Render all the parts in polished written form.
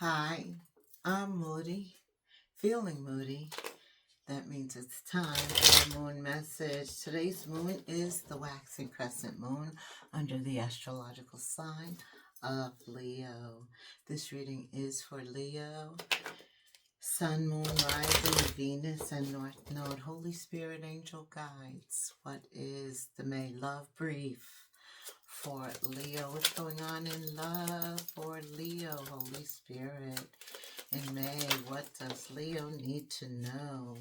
Hi, I'm Moody, feeling moody. That means it's time for a moon message. Today's moon is the waxing crescent moon under the astrological sign of Leo. This reading is for Leo, Sun, Moon, Rising, Venus, and North Node. Holy Spirit, Angel Guides. What is the May love brief for Leo? What's going on in love for Leo, Holy Spirit? In May, what does Leo need to know?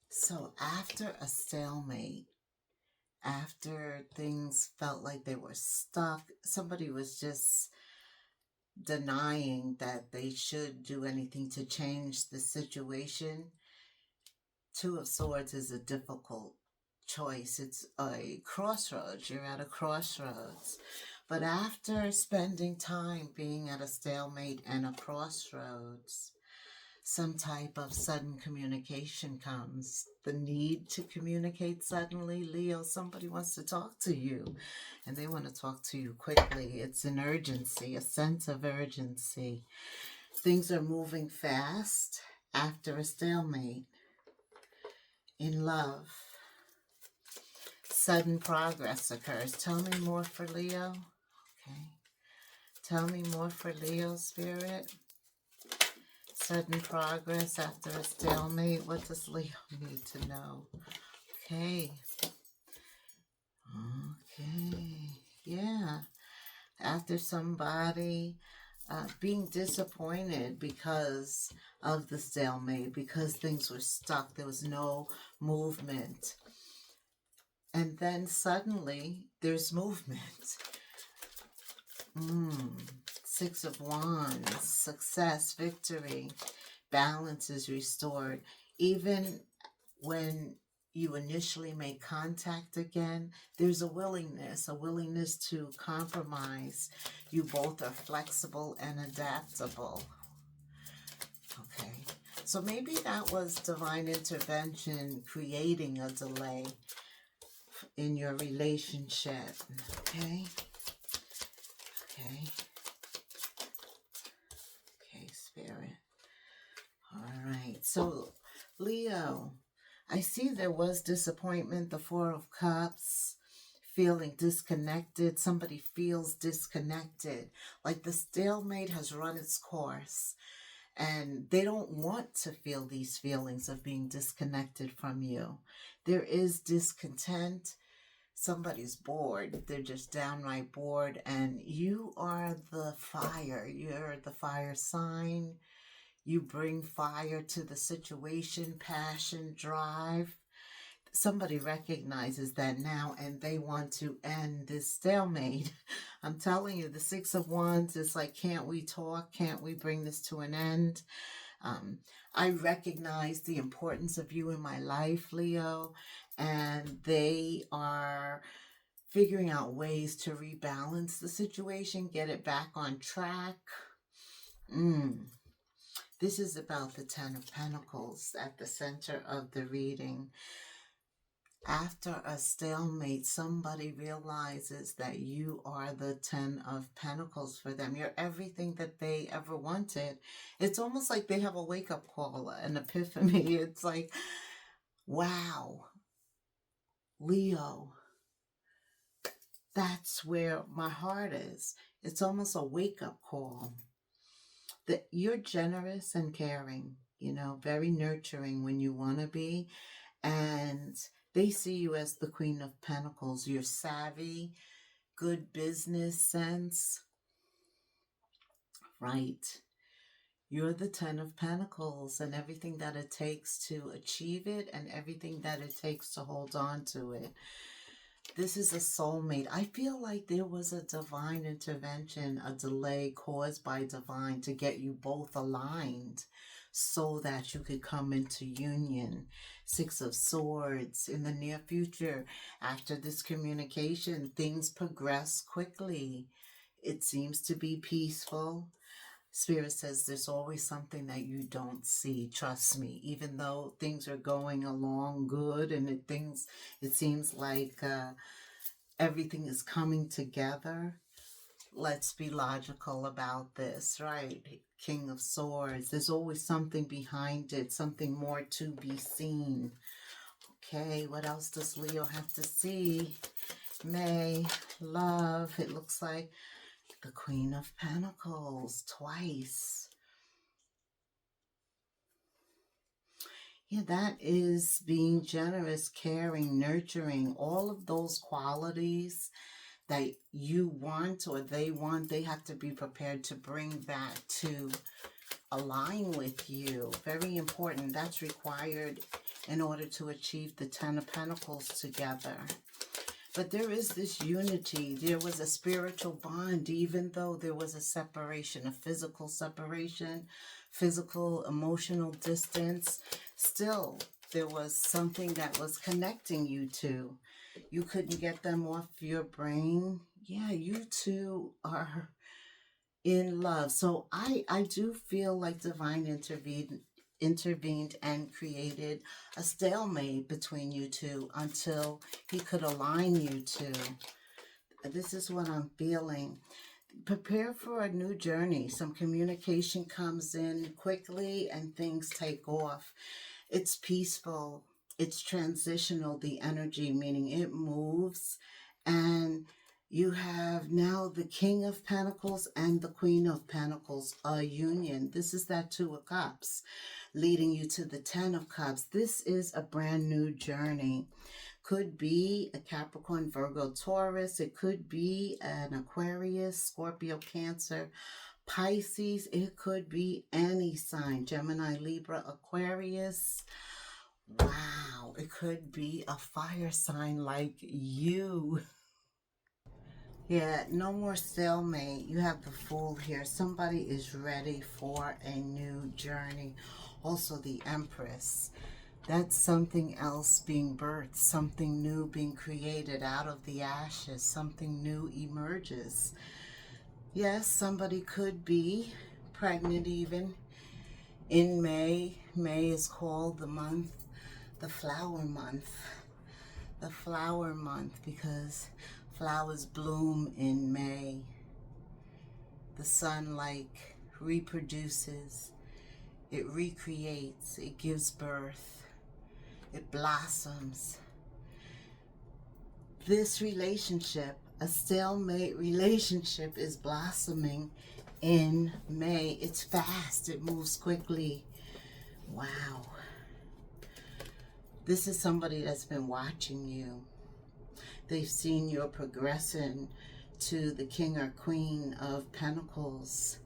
So after a stalemate, after things felt like they were stuck, somebody was just denying that they should do anything to change the situation. Two of Swords is a difficult choice. It's a crossroads. You're at a crossroads. But after spending time being at a stalemate and a crossroads, some type of sudden communication comes. The need to communicate suddenly. Leo, somebody wants to talk to you, and they want to talk to you quickly. It's an urgency, a sense of urgency. Things are moving fast after a stalemate. In love, sudden progress occurs. Tell me more for Leo. Okay. Tell me more for Leo, Spirit. Sudden progress after a stalemate. What does Leo need to know? Okay. Okay. Yeah. After somebody being disappointed because of the stalemate, because things were stuck, there was no movement. And then suddenly there's movement. Six of Wands, success, victory, balance is restored. Even when you initially make contact again, there's a willingness to compromise. You both are flexible and adaptable. Okay, so maybe that was divine intervention creating a delay in your relationship. Okay. Okay, Spirit. All right. So, Leo, I see there was disappointment, the Four of Cups, feeling disconnected. Somebody feels disconnected, like the stalemate has run its course, and they don't want to feel these feelings of being disconnected from you. There is discontent. Somebody's bored. They're just downright bored, and you are the fire. You're the fire sign. You bring fire to the situation, passion, drive. Somebody recognizes that now, and they want to end this stalemate. I'm telling you, the Six of Wands is like, can't we talk? Can't we bring this to an end? I recognize the importance of you in my life, Leo, and they are figuring out ways to rebalance the situation, get it back on track. This is about the Ten of Pentacles at the center of the reading. After a stalemate, somebody realizes that you are the Ten of Pentacles for them. You're everything that they ever wanted. It's almost like they have a wake-up call, an epiphany. It's like, wow, Leo, that's where my heart is. It's almost a wake-up call. That you're generous and caring, very nurturing when you want to be. And they see you as the Queen of Pentacles. You're savvy, good business sense, right? You're the Ten of Pentacles, and everything that it takes to achieve it and everything that it takes to hold on to it. This is a soulmate. I feel like there was a divine intervention, a delay caused by divine to get you both aligned so that you could come into union. Six of Swords. In the near future, after this communication, things progress quickly. It seems to be peaceful. Spirit says there's always something that you don't see. Trust me, even though things are going along good and it seems like everything is coming together. let's be logical about this, right? King of Swords. There's always something behind it, something more to be seen. Okay, what else does Leo have to see? May, love. It looks like the Queen of Pentacles twice. Yeah, that is being generous, caring, nurturing, all of those qualities that you want or they want. They have to be prepared to bring that to align with you. Very important. That's required in order to achieve the Ten of Pentacles together. But there is this unity. There was a spiritual bond, even though there was a separation, a physical separation, physical, emotional distance. Still, there was something that was connecting you two. You couldn't get them off your brain. Yeah, you two are in love. So I do feel like divine intervened and created a stalemate between you two until he could align you two. This is what I'm feeling. Prepare for a new journey. Some communication comes in quickly and things take off. It's peaceful. It's transitional, the energy, meaning it moves. And you have now the King of Pentacles and the Queen of Pentacles, a union. This is that Two of Cups, leading you to the Ten of Cups. This is a brand new journey. Could be a Capricorn, Virgo, Taurus. It could be an Aquarius, Scorpio, Cancer, Pisces. It could be any sign. Gemini, Libra, Aquarius. Wow. It could be a fire sign like you. Yeah, no more stalemate. You have the Fool here. Somebody is ready for a new journey. Also the Empress. That's something else being birthed, something new being created out of the ashes, something new emerges. Yes, somebody could be pregnant even in May. May is called the month, the flower month. The flower month because flowers bloom in May. The sun like reproduces, it recreates, it gives birth, it blossoms. This relationship, a stalemate relationship, is blossoming in May. It's fast, it moves quickly. Wow. This is somebody that's been watching you. They've seen your progression to the King or Queen of Pentacles.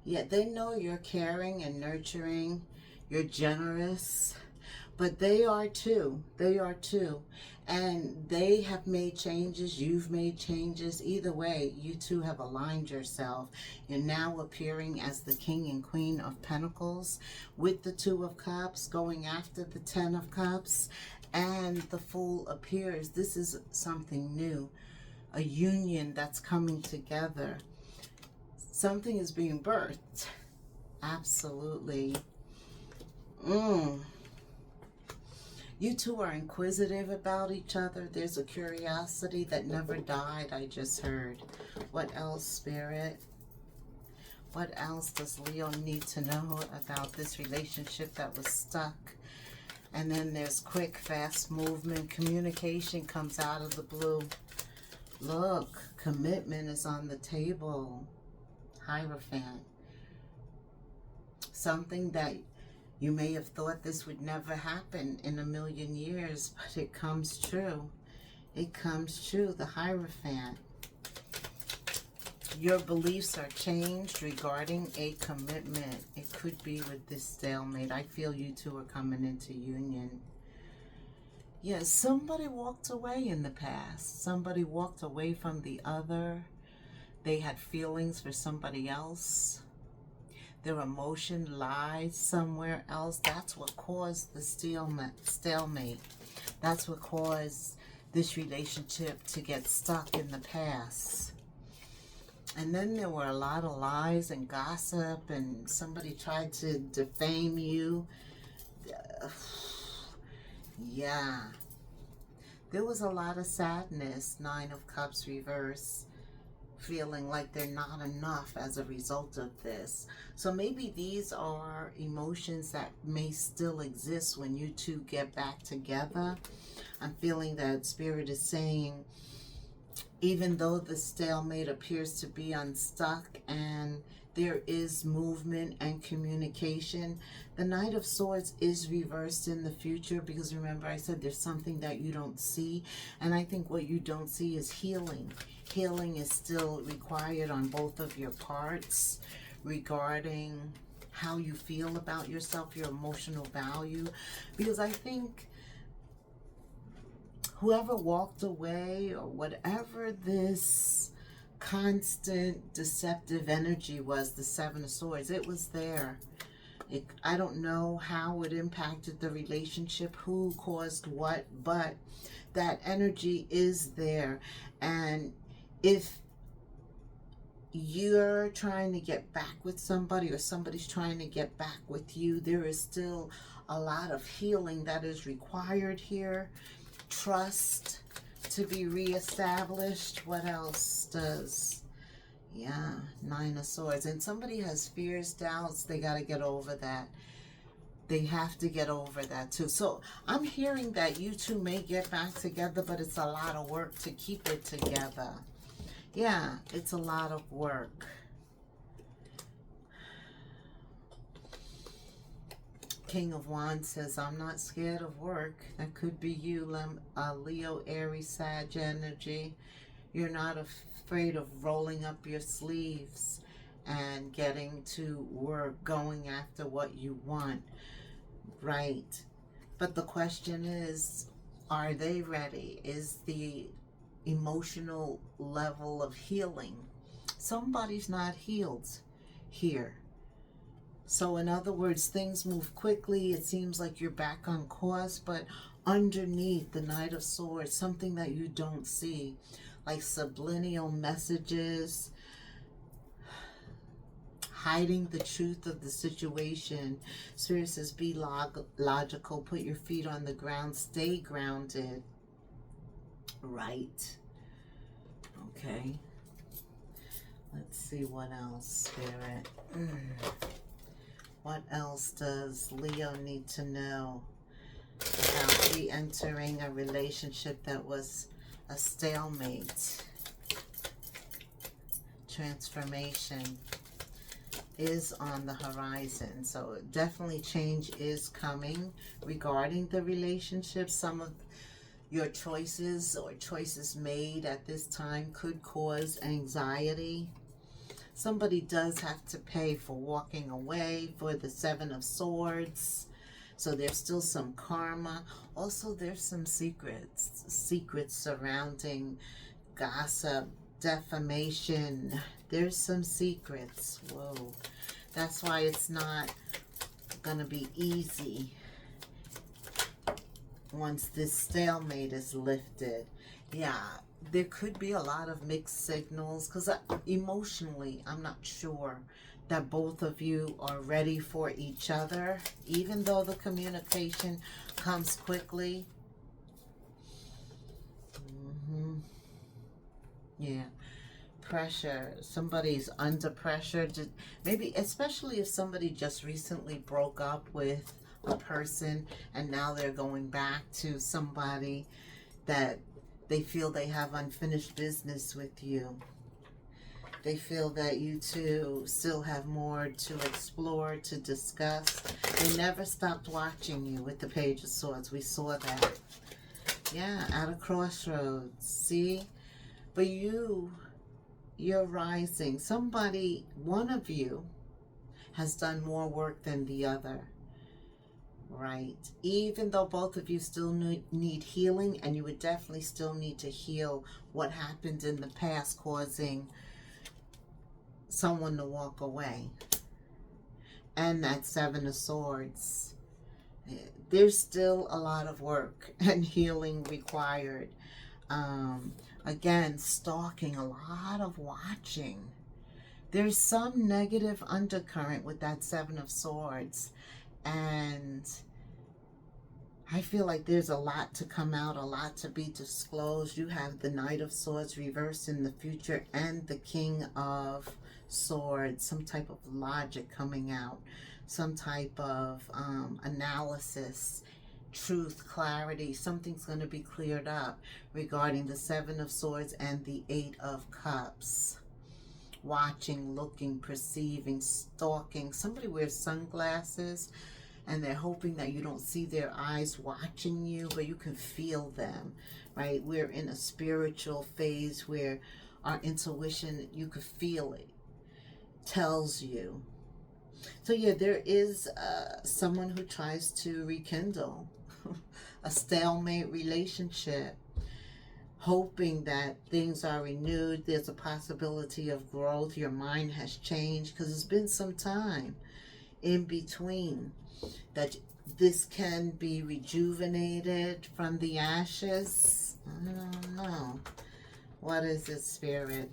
Yet they know you're caring and nurturing, you're generous, but they are too. They are too. And they have made changes, you've made changes. Either way, you two have aligned yourself. You're now appearing as the King and Queen of Pentacles with the Two of Cups, going after the Ten of Cups, and the Fool appears. This is something new, a union that's coming together. Something is being birthed. Absolutely. You two are inquisitive about each other. There's a curiosity that never died, I just heard. What else, Spirit? What else does Leo need to know about this relationship that was stuck? And then there's quick, fast movement. Communication comes out of the blue. Look, commitment is on the table. Hierophant. Something that you may have thought this would never happen in a million years, but it comes true. It comes true, the Hierophant. Your beliefs are changed regarding a commitment. It could be with this stalemate. I feel you two are coming into union. Yes, somebody walked away in the past. Somebody walked away from the other. They had feelings for somebody else. Their emotion lies somewhere else. That's what caused the stalemate. That's what caused this relationship to get stuck in the past. And then there were a lot of lies and gossip, and somebody tried to defame you. Yeah. There was a lot of sadness. Nine of Cups reverse. feeling like they're not enough as a result of this. So maybe these are emotions that may still exist when you two get back together. I'm feeling that Spirit is saying, even though the stalemate appears to be unstuck and there is movement and communication, the Knight of Swords is reversed in the future, because remember I said there's something that you don't see, and I think what you don't see is healing. Healing is still required on both of your parts regarding how you feel about yourself, your emotional value, because I think whoever walked away or whatever this constant deceptive energy was, the Seven of Swords, it was there. I don't know how it impacted the relationship, who caused what, but that energy is there. And if you're trying to get back with somebody or somebody's trying to get back with you, there is still a lot of healing that is required here. Trust to be reestablished. What else does, yeah, Nine of Swords. And somebody has fears, doubts. They got to get over that. They have to get over that too. So I'm hearing that you two may get back together, but it's a lot of work to keep it together. Yeah, it's a lot of work. King of Wands says, I'm not scared of work. That could be you, Leo, Aries, Sag energy. You're not afraid of rolling up your sleeves and getting to work, going after what you want, right? But the question is, are they ready? Is the emotional level of healing? Somebody's not healed here. So in other words, things move quickly. It seems like you're back on course, but underneath the Knight of Swords, something that you don't see, like subliminal messages, hiding the truth of the situation. Spirit says, be logical, put your feet on the ground, stay grounded. Right. Okay. Let's see what else, Spirit. What else does Leo need to know about re-entering a relationship that was a stalemate? Transformation is on the horizon. So definitely change is coming regarding the relationship. Some of your choices or choices made at this time could cause anxiety. Somebody does have to pay for walking away, for the Seven of Swords. So there's still some karma. Also, there's some secrets surrounding gossip, defamation. There's some secrets. Whoa. That's why it's not gonna be easy once this stalemate is lifted. Yeah, there could be a lot of mixed signals, because emotionally, I'm not sure that both of you are ready for each other, even though the communication comes quickly. Yeah, pressure. Somebody's under pressure. Maybe, especially if somebody just recently broke up with a person and now they're going back to somebody that they feel they have unfinished business with you. They feel that you two still have more to explore, to discuss. They never stopped watching you with the Page of Swords. We saw that. Yeah, at a crossroads. See? But you're rising. Somebody, one of you, has done more work than the other. Right. Even though both of you still need healing, and you would definitely still need to heal what happened in the past causing someone to walk away. And that Seven of Swords. There's still a lot of work and healing required. Again, stalking, a lot of watching. There's some negative undercurrent with that Seven of Swords. And I feel like there's a lot to come out, a lot to be disclosed. You have the Knight of Swords reversed in the future and the King of Swords. Some type of logic coming out, some type of analysis, truth, clarity. Something's going to be cleared up regarding the Seven of Swords and the Eight of Cups. Watching, looking, perceiving, stalking. Somebody wears sunglasses and they're hoping that you don't see their eyes watching you, but you can feel them, right? We're in a spiritual phase where our intuition, you could feel it, tells you. So yeah, there is someone who tries to rekindle a stalemate relationship, hoping that things are renewed. There's a possibility of growth. Your mind has changed because it's been some time in between that this can be rejuvenated from the ashes. I don't know. What is it, Spirit?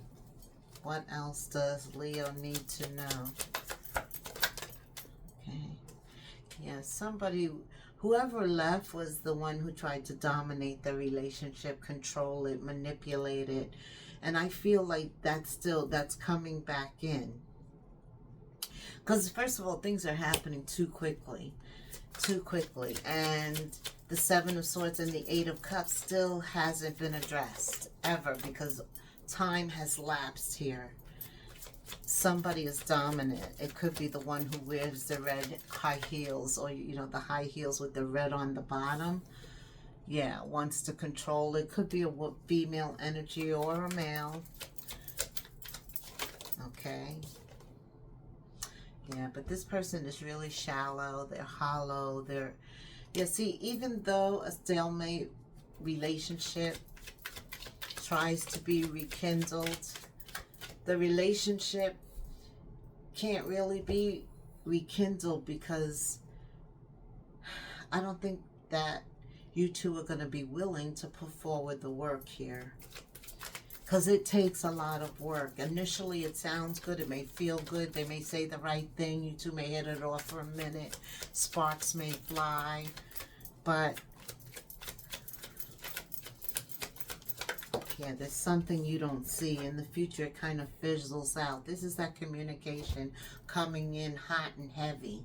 What else does Leo need to know? Okay. Yeah, somebody, whoever left was the one who tried to dominate the relationship, control it, manipulate it. And I feel like that's coming back in. Because first of all, things are happening too quickly. And the Seven of Swords and the Eight of Cups still hasn't been addressed ever, because time has lapsed here. Somebody is dominant. It could be the one who wears the red high heels, or the high heels with the red on the bottom. Yeah, wants to control it. Could be a female energy or a male. Okay. Yeah, but this person is really shallow. They're hollow. See, even though a stalemate relationship tries to be rekindled, the relationship can't really be rekindled because I don't think that you two are going to be willing to put forward the work here. Because it takes a lot of work. Initially, it sounds good. It may feel good. They may say the right thing. You two may hit it off for a minute. Sparks may fly. But, yeah, there's something you don't see. In the future, it kind of fizzles out. This is that communication coming in hot and heavy.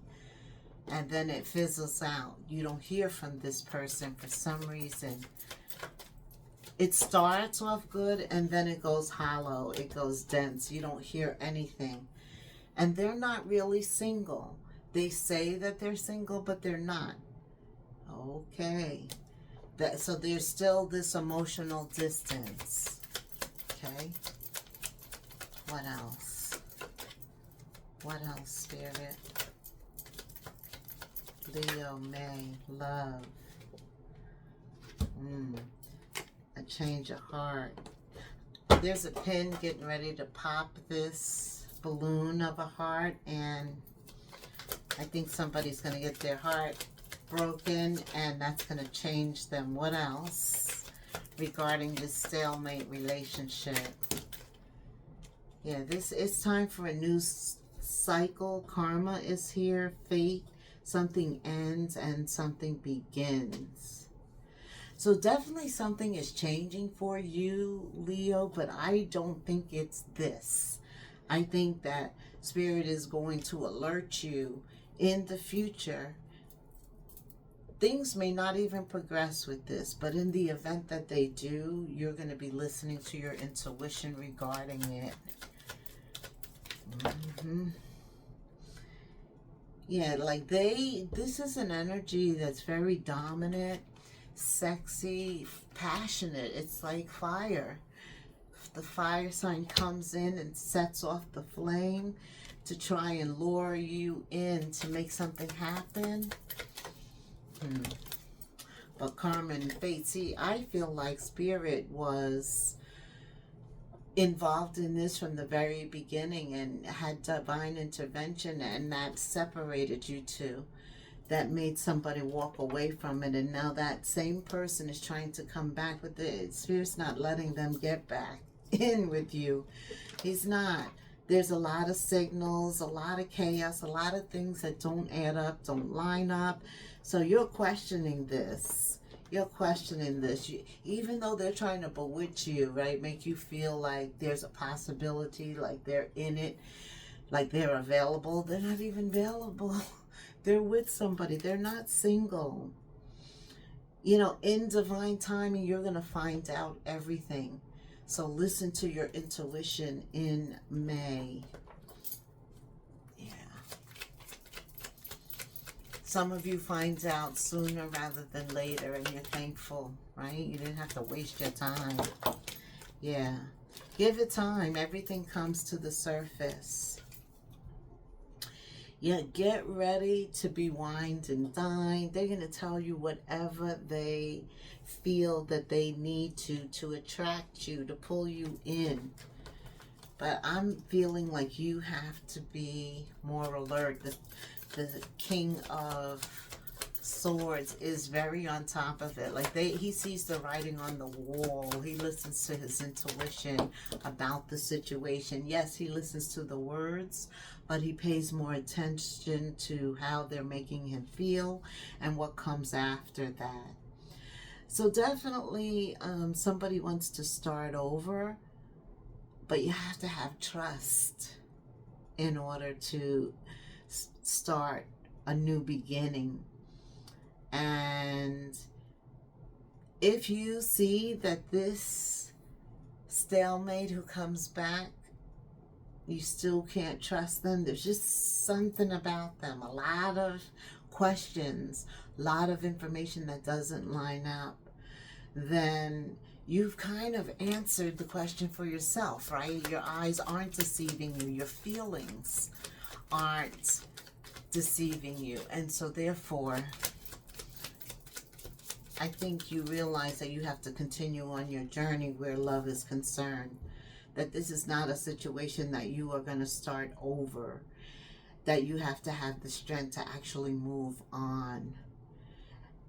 And then it fizzles out. You don't hear from this person for some reason. It starts off good and then it goes hollow. It goes dense. You don't hear anything. And they're not really single. They say that they're single, but they're not. Okay. So there's still this emotional distance. Okay. What else? What else, Spirit? Leo, May, love. A change of heart. There's a pin getting ready to pop this balloon of a heart, and I think somebody's going to get their heart broken, and that's going to change them. What else regarding this stalemate relationship? Yeah, it's time for a new cycle. Karma is here. Fate. Something ends and something begins. So definitely something is changing for you, Leo, but I don't think it's this. I think that Spirit is going to alert you in the future. Things may not even progress with this, but in the event that they do, you're going to be listening to your intuition regarding it. Yeah, like this is an energy that's very dominant, sexy, passionate. It's like fire. The fire sign comes in and sets off the flame to try and lure you in to make something happen. But karma and fate. See, I feel like Spirit was involved in this from the very beginning and had divine intervention, and that separated you two. That made somebody walk away from it, and now that same person is trying to come back with it. Spirit's not letting them get back in with you. He's not. There's a lot of signals, a lot of chaos, a lot of things that don't add up, don't line up. So you're questioning this. You're questioning this. Even though they're trying to bewitch you, right? Make you feel like there's a possibility, like they're in it, like they're available. They're not even available. They're with somebody. They're not single. You know, in divine timing, you're going to find out everything. So listen to your intuition in May. Yeah. Some of you find out sooner rather than later, and you're thankful, right? You didn't have to waste your time. Yeah. Give it time. Everything comes to the surface. Yeah, get ready to be wined and dined. They're going to tell you whatever they feel that they need to attract you, to pull you in. But I'm feeling like you have to be more alert. The King of Swords is very on top of it. Like he sees the writing on the wall. He listens to his intuition about the situation. Yes, he listens to the words, but he pays more attention to how they're making him feel and what comes after that. So definitely somebody wants to start over, but you have to have trust in order to start a new beginning. And if you see that this stalemate who comes back, you still can't trust them, there's just something about them, a lot of questions, a lot of information that doesn't line up, then you've kind of answered the question for yourself, right? Your eyes aren't deceiving you, your feelings aren't deceiving you, and so therefore I think you realize that you have to continue on your journey where love is concerned. That this is not a situation that you are going to start over. That you have to have the strength to actually move on.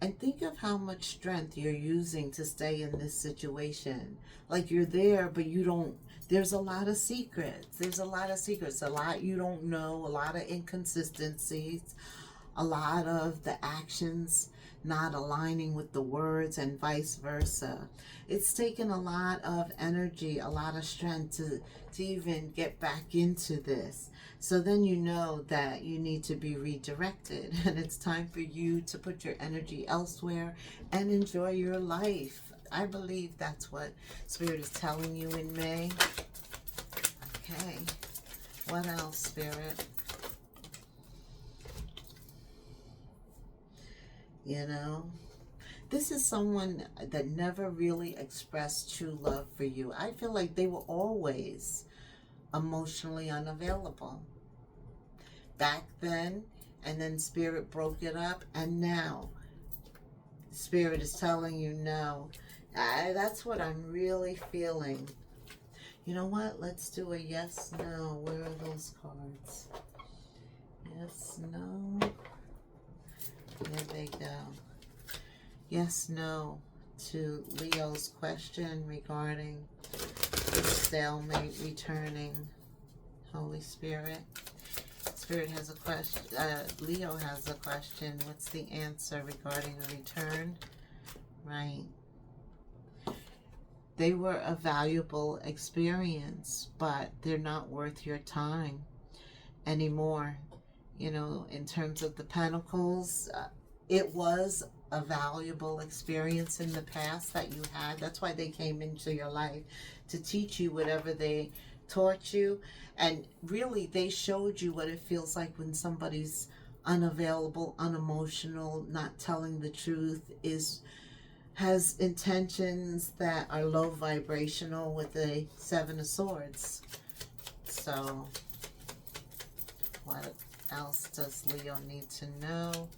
And think of how much strength you're using to stay in this situation. Like you're there, but you don't, there's a lot of secrets. There's a lot of secrets. A lot you don't know, a lot of inconsistencies, a lot of the actions not aligning with the words and vice versa. It's taken a lot of energy, a lot of strength to even get back into this. So then you know that you need to be redirected, and it's time for you to put your energy elsewhere and enjoy your life. I believe that's what Spirit is telling you in May. Okay. What else, Spirit? You know, this is someone that never really expressed true love for you. I feel like they were always emotionally unavailable. Back then, and then Spirit broke it up, and now Spirit is telling you no. That's what I'm really feeling. You know what? Let's do a yes, no. Where are those cards? Yes, no. There they go. Yes, no to Leo's question regarding the stalemate returning. Holy Spirit. Spirit has a question. Leo has a question. What's the answer regarding a return? Right. They were a valuable experience, but they're not worth your time anymore. You know, in terms of the Pentacles, it was a valuable experience in the past that you had. That's why they came into your life, to teach you whatever they taught you. And really, they showed you what it feels like when somebody's unavailable, unemotional, not telling the truth, has intentions that are low vibrational with the Seven of Swords. So, what else does Leo need to know?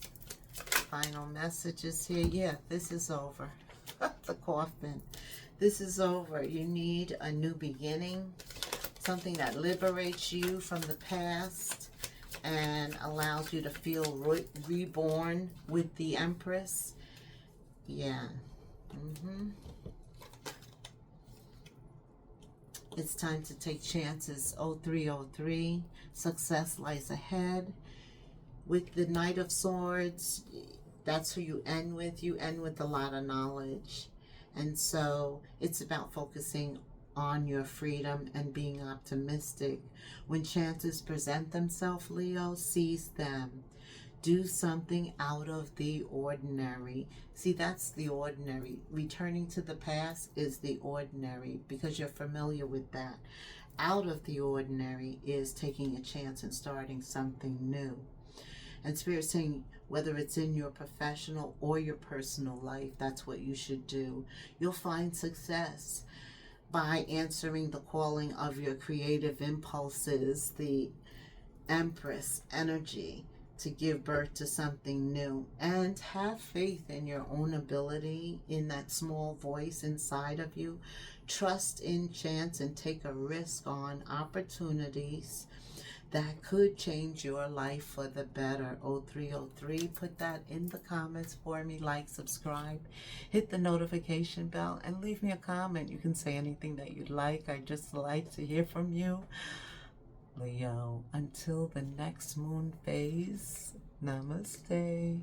Final messages here. Yeah, this is over. The coffin. This is over. You need a new beginning. Something that liberates you from the past and allows you to feel reborn with the Empress. Yeah. It's time to take chances. 0303, success lies ahead. With the Knight of Swords, that's who you end with. You end with a lot of knowledge. And so it's about focusing on your freedom and being optimistic. When chances present themselves, Leo, seize them. Do something out of the ordinary. See, that's the ordinary. Returning to the past is the ordinary because you're familiar with that. Out of the ordinary is taking a chance and starting something new. And Spirit's saying, whether it's in your professional or your personal life, that's what you should do. You'll find success by answering the calling of your creative impulses, the Empress energy, to give birth to something new. And have faith in your own ability, in that small voice inside of you. Trust in chance and take a risk on opportunities that could change your life for the better. 0303, put that in the comments for me. Like, subscribe, hit the notification bell, and leave me a comment. You can say anything that you'd like. I just like to hear from you. Leo, until the next moon phase, namaste.